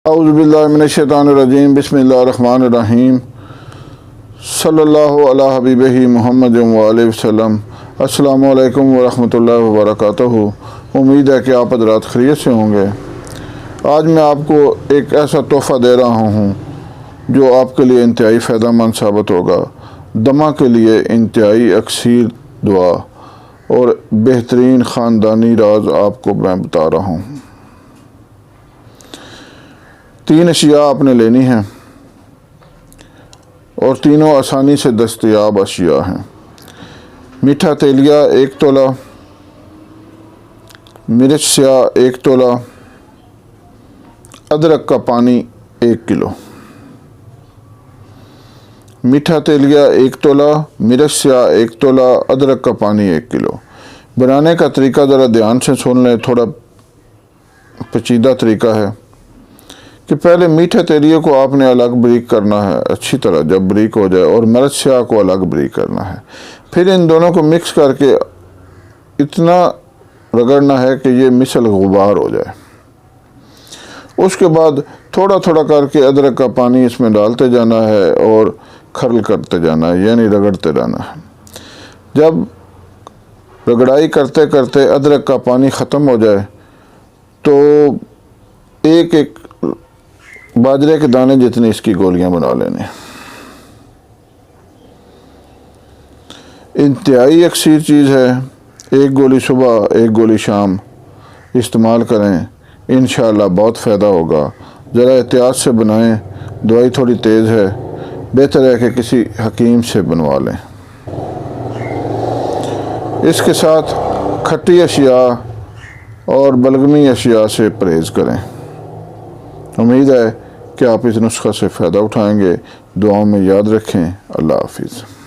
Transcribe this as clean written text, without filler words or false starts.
औज़ुबिल्लाहि मिनश्शैतानिर्रजीम बिस्मिल्लाहिर्रहमानिर्रहीम सल्लल्लाहु अला हबीबिही मुहम्मद व आलिहि वसल्लम। अस्सलामु अलैकुम व रहमतुल्लाहि व बरकातहू। उम्मीद है कि आप हज़रात खैरियत से होंगे। आज मैं आपको एक ऐसा तोहफ़ा दे रहा हूँ जो आपके लिए इंतहाई फ़ायदेमंद साबित होगा। दमा के लिए इंतहाई अक्सीर दुआ और बेहतरीन ख़ानदानी राज आपको मैं बता रहा हूँ। 3 अशिया आपने लेनी है और तीनों आसानी से दस्तयाब अशिया हैं। मीठा तेलिया 1 तोला, मिर्च स्याह 1 तोला, अदरक का पानी 1 किलो। मीठा तेलिया 1 तोला, मिर्च स्याह 1 तोला, अदरक का पानी 1 किलो। बनाने का तरीका ज़रा ध्यान से सुन लें, थोड़ा पेचीदा तरीका है कि पहले मीठे तेलिए को आपने अलग ब्रीक करना है अच्छी तरह, जब ब्रीक हो जाए, और मिर्च स्याह को अलग ब्रीक करना है। फिर इन दोनों को मिक्स करके इतना रगड़ना है कि ये मिसल गुबार हो जाए। उसके बाद थोड़ा थोड़ा करके अदरक का पानी इसमें डालते जाना है और खरल करते जाना है, यानी रगड़ते रहना है। जब रगड़ाई करते करते अदरक का पानी ख़त्म हो जाए तो एक एक बाजरे के दाने जितनी इसकी गोलियां बना लेने। इंतहाई अक्सीर चीज़ है। 1 गोली सुबह 1 गोली शाम इस्तेमाल करें, इंशाअल्लाह बहुत फ़ायदा होगा। ज़रा एहतियात से बनाएं, दवाई थोड़ी तेज़ है, बेहतर है कि किसी हकीम से बनवा लें। इसके साथ खट्टी अशिया और बलगमी अशिया से परहेज़ करें। उम्मीद है कि आप इस नुस्खा से फ़ायदा उठाएंगे। दुआओं में याद रखें। अल्लाह हाफिज़।